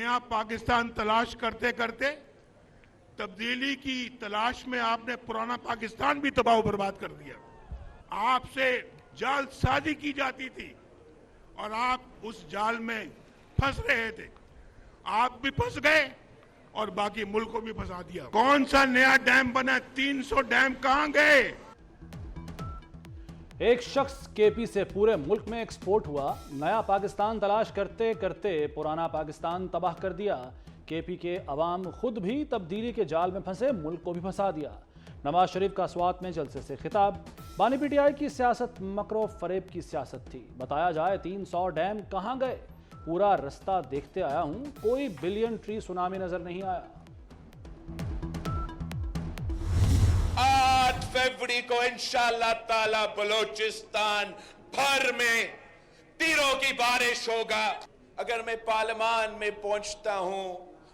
नया पाकिस्तान तलाश करते करते तब्दीली की तलाश में आपने पुराना पाकिस्तान भी तबाह बर्बाद कर दिया। आपसे जालसाजी की जाती थी और आप उस जाल में फंस रहे थे। आप भी फंस गए और बाकी मुल्क को भी फंसा दिया। कौन सा नया डैम बना? 300 डैम कहां गए? एक शख्स केपी से पूरे मुल्क में एक्सपोर्ट हुआ। नया पाकिस्तान तलाश करते करते पुराना पाकिस्तान तबाह कर दिया। केपी के अवाम खुद भी तब्दीली के जाल में फंसे, मुल्क को भी फंसा दिया। नवाज शरीफ का स्वात में जलसे से खिताब। बानी पीटीआई की सियासत मकरो फरेब की सियासत थी। बताया जाए 300 डैम कहां गए? पूरा रास्ता देखते आया हूं, कोई बिलियन ट्री सुनामी नजर नहीं आया। 8 फरवरी को इंशाअल्लाह ताला बलोचिस्तान भर में तीरों की बारिश होगा। अगर मैं पार्लियामान में पहुंचता हूं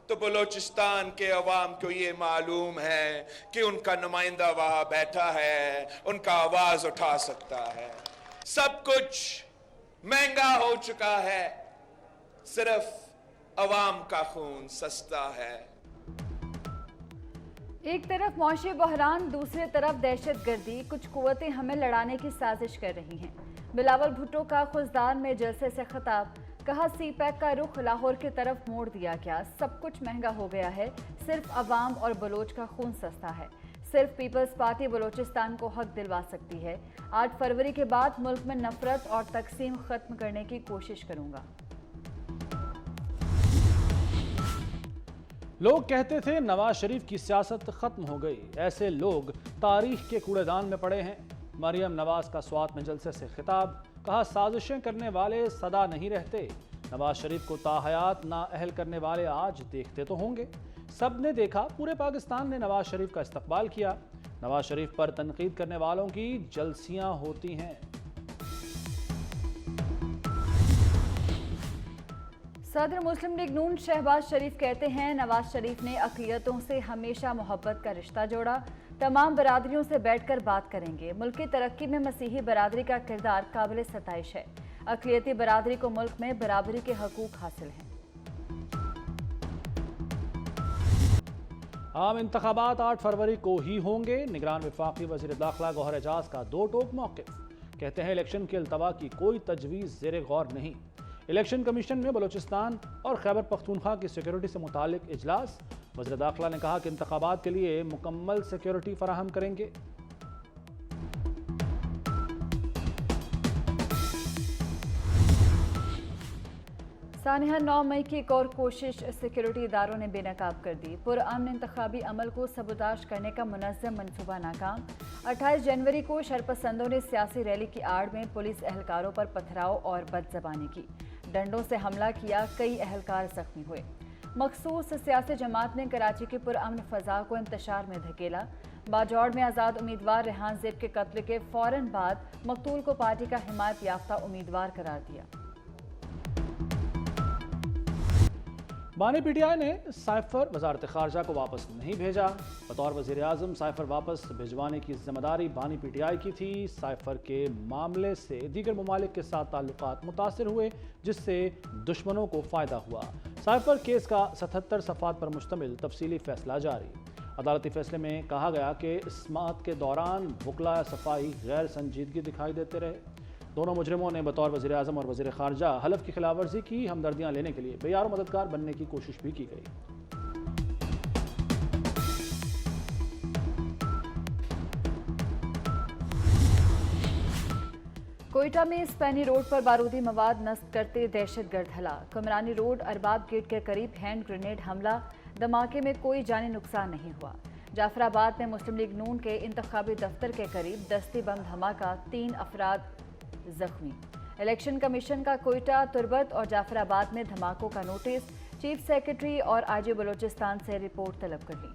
तो बलोचिस्तान के अवाम को ये मालूम है कि उनका नुमाइंदा वहां बैठा है, उनका आवाज उठा सकता है। सब कुछ महंगा हो चुका है, सिर्फ अवाम का खून सस्ता है। एक तरफ मौशी बहरान, दूसरी तरफ दहशतगर्दी, कुछ कुव्वतें हमें लड़ाने की साजिश कर रही हैं। बिलावल भुट्टो का खुजदान में जलसे से खिताब। कहा सीपैक का रुख लाहौर की तरफ मोड़ दिया गया। सब कुछ महंगा हो गया है, सिर्फ अवाम और बलोच का खून सस्ता है। सिर्फ पीपल्स पार्टी बलोचिस्तान को हक दिलवा सकती है। 8 फरवरी के बाद मुल्क में नफरत और तकसीम खत्म करने की कोशिश करूंगा। लोग कहते थे नवाज शरीफ की सियासत खत्म हो गई। ऐसे लोग तारीख के कूड़ेदान में पड़े हैं। मरियम नवाज का स्वात में जलसे से खिताब। कहा साजिशें करने वाले सदा नहीं रहते। नवाज शरीफ को ताहयात नाअहल करने वाले आज देखते तो होंगे। सब ने देखा, पूरे पाकिस्तान ने नवाज शरीफ का इस्तकबाल किया। नवाज शरीफ पर तनकीद करने वालों की जलसियां होती हैं। सदर मुस्लिम लीग नून शहबाज शरीफ कहते हैं नवाज शरीफ ने अक़लियतों से हमेशा मोहब्बत का रिश्ता जोड़ा। तमाम बरादरियों से बैठकर बात करेंगे। मुल्क की तरक्की में मसीही बरादरी का किरदार काबिल सताइश है। अक़लियती बरादरी को मुल्क में बराबरी के हकूक हासिल हैं। आम इंतखाबात 8 फरवरी को ही होंगे। निगरान वफाकी वज़ीर दाखिला गौहर एजाज का दो टोक मौक़िफ़। कहते हैं इलेक्शन के अल्तवा की कोई तजवीज़ ज़ेरे गौर नहीं। इलेक्शन कमीशन में बलूचिस्तान और खैबर पख्तूनख्वा की सिक्योरिटी से मुतालिक इजलास। वज़ीर दाखिला ने कहा कि इंतखाबात के लिए मुकम्मल सिक्योरिटी फराहम करेंगे। सानिया 9 मई की एक और कोशिश सिक्योरिटी इदारों ने बेनकाब कर दी। पुरअमन इंतखाबी अमल को सबूताश करने का मुनज़्ज़म मनसूबा नाकाम। 28 जनवरी को शरपसंदों ने सियासी रैली की आड़ में पुलिस एहलकारों पर पथराव और बदज़बानी की। डंडों से हमला किया, कई एहलकार जख्मी हुए। मखसूस सियासी जमात ने कराची की पुरअमन फ़ज़ा को इंतशार में धकेला। बाजौड़ में आज़ाद उम्मीदवार रेहान ज़ेब के कत्ल के फ़ौरन बाद मकतूल को पार्टी का हिमायत याफ्ता उम्मीदवार करार दिया। बानी पीटीआई ने साइफर वजारत खारजा को वापस नहीं भेजा। बतौर वज़ीर आज़म साइफर वापस भिजवाने की जिम्मेदारी बानी पीटीआई की थी। साइफर के मामले से दीगर ममालिक के साथ ताल्लुकात मुतासिर हुए, जिससे दुश्मनों को फ़ायदा हुआ। साइफर केस का 77 सफ़ात पर मुश्तमिल तफसीली फैसला जारी। अदालती फैसले में कहा गया कि समाअत के दौरान वकला सफाई गैर संजीदगी दिखाई देते रहे। दोनों मुजरिमों ने बतौर वज़ीर आज़म और वज़ीर खारजा हलफ की खिलाफवर्जी की। हमदर्दियाँ लेने के लिए बेयार मददगार बनने की कोशिश भी की गई। कोयटा में स्पेनी रोड पर बारूदी मवाद नस्ब करते दहशतगर्द हलाक। कुमरानी रोड अरबाब गेट के करीब हैंड ग्रेनेड हमला। धमाके में कोई जानी नुकसान नहीं हुआ। जाफराबाद में मुस्लिम लीग नून के इंतखाबी दफ्तर के करीब दस्ती बम धमाका, 3 अफराद जख्मी। इलेक्शन कमीशन का कोयटा, तुरबत और जाफराबाद में धमाकों का नोटिस। चीफ सेक्रेटरी और आईजी बलूचिस्तान से रिपोर्ट तलब कर ली।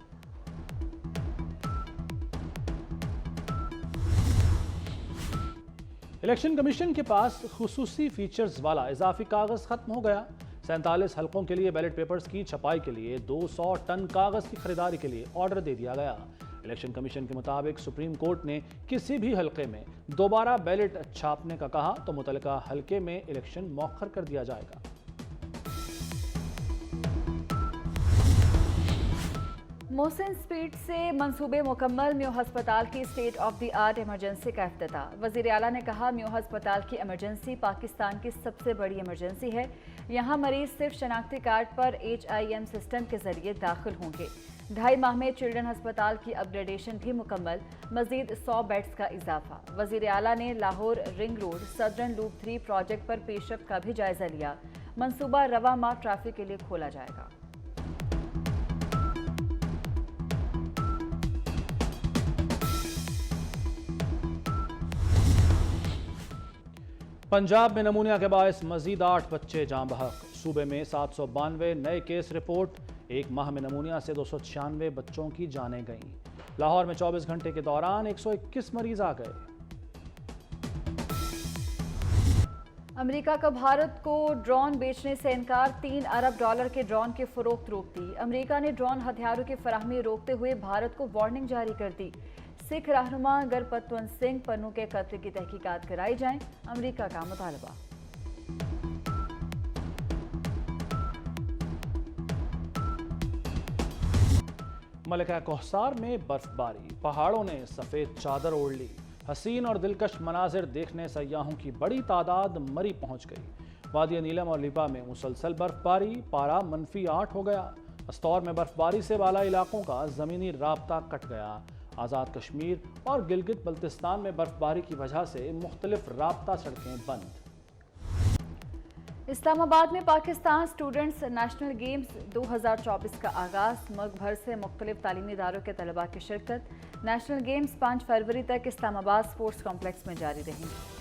इलेक्शन कमीशन के पास खुसूसी फीचर्स वाला इजाफी कागज खत्म हो गया। 47 हलकों के लिए बैलेट पेपर्स की छपाई के लिए 200 टन कागज की खरीदारी के लिए ऑर्डर दे दिया गया। इलेक्शन कमीशन के मुताबिक सुप्रीम कोर्ट ने किसी भी हलके में दोबारा बैलेट छापने का कहा तो मुतल्लिका हलके में इलेक्शन मौखर कर दिया जाएगा। मोहसिन स्पीड से मंसूबे मुकम्मल, म्यू हस्पताल की state of the art emergency का इफ्तिताह। वज़ीर आला ने कहा, म्यू हस्पताल की इमरजेंसी पाकिस्तान की सबसे बड़ी इमरजेंसी है। यहाँ मरीज सिर्फ शनाख्ती कार्ड पर HIM सिस्टम के जरिए दाखिल होंगे। 2.5 माह में चिल्ड्रन हस्पताल की अपग्रेडेशन भी मुकम्मल, मजीद 100 बेड्स का इजाफा। वज़ीर आला ने Lahore ring road southern loop 3 project पर पेशरफ्त का भी जायजा लिया। मंसूबा रवा माह ट्रैफिक के लिए खोला जाएगा। पंजाब में नमूनिया के बायस मजीद 8 बच्चे जाँ बहक। सूबे में 792 नए केस रिपोर्ट। एक माह में नमूनिया से 296 बच्चों की जानें गईं। लाहौर में 24 घंटे के दौरान 121 मरीज आ गए। अमेरिका का भारत को ड्रोन बेचने से इनकार। $3 अरब के ड्रोन की फरोख्त रोक दी। अमेरिका ने ड्रोन हथियारों की फराहमी रोकते हुए भारत को वार्निंग जारी कर दी। सिख रहनुमा गुरपतवंत सिंह पन्नू के कत्ल की तहकीकात कराई जाए, अमेरिका का मुतालबा। मलिका कोहसार में बर्फबारी, पहाड़ों ने सफ़ेद चादर ओढ़ ली। हसीन और दिलकश मनाजिर देखने सयाहों की बड़ी तादाद मरी पहुंच गई। वादी नीलम और लिपा में मुसलसल बर्फबारी, पारा -8 हो गया। अस्तौर में बर्फबारी से वाला इलाकों का ज़मीनी राब्ता कट गया। आज़ाद कश्मीर और गिलगित बल्तिस्तान में बर्फबारी की वजह से मुख्तलिफ राब्ता सड़कें बंद। इस्लामाबाद में पाकिस्तान स्टूडेंट्स नेशनल गेम्स 2024 का आगाज। मुल्क भर से मुख्तलिफ तालीमी इदारों के तलबा की शिरकत। नेशनल गेम्स 5 फरवरी तक इस्लामाबाद स्पोर्ट्स कॉम्प्लेक्स में जारी रहेंगे।